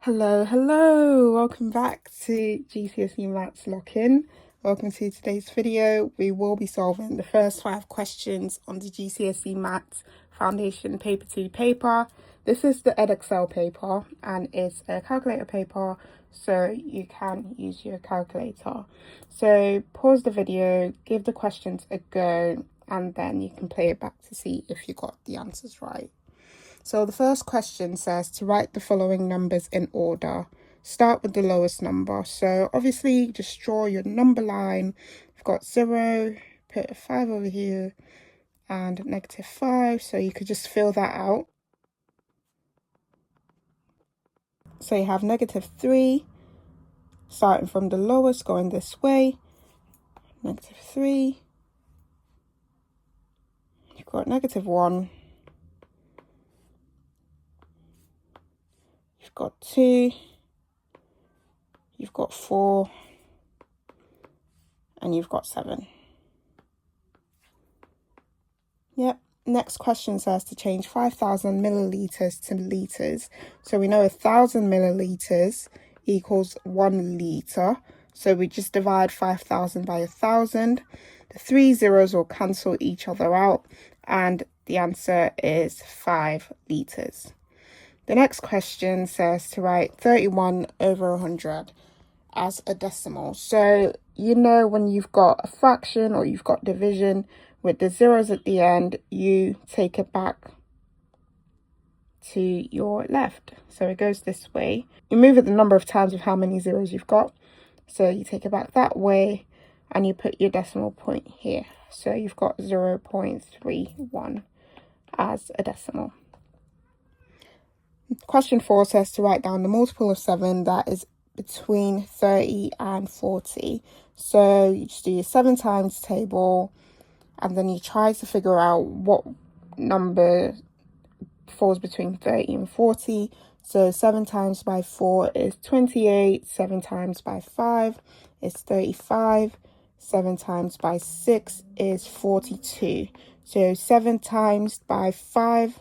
Hello, welcome back to GCSE Maths Lock-In. Welcome to today's video. We will be solving the first 5 questions on the GCSE Maths Foundation Paper 2 paper. This is the Edexcel paper and it's a calculator paper, so you can use your calculator. So pause the video, give the questions a go, and then you can play it back to see if you got the answers right. So the first question says to write the following numbers in order. Start with the lowest number. So obviously just draw your number line. You've got 0, put a 5 over here, and -5. So you could just fill that out. So you have -3, starting from the lowest, going this way. -3. You've got -1. You've got 2, you've got 4, and you've got 7. Yep. Next question says to change 5,000 millilitres to litres. So we know 1,000 millilitres equals 1 litre. So we just divide 5,000 by 1,000. The 3 zeros will cancel each other out, and the answer is 5 litres. The next question says to write 31 over 100 as a decimal. So you know when you've got a fraction or you've got division with the zeros at the end, you take it back to your left. So it goes this way. You move it the number of times of how many zeros you've got. So you take it back that way and you put your decimal point here. So you've got 0.31 as a decimal. Question 4 says to write down the multiple of 7 that is between 30 and 40. So you just do your 7 times table, and then you try to figure out what number falls between 30 and 40. So 7 times by 4 is 28, 7 times by 5 is 35, 7 times by 6 is 42. So 7 times by 5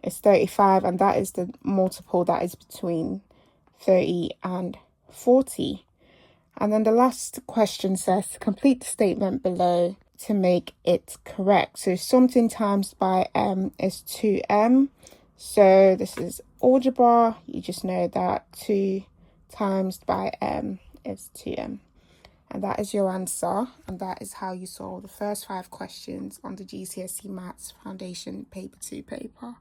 is 35, and that is the multiple that is between 30 and 40. And then the last question says to complete the statement below to make it correct. So something times by m is 2m. So this is algebra. You just know that 2 times by m is 2m. And that is your answer. And that is how you solve the first 5 questions on the GCSE Maths Foundation Paper 2 paper.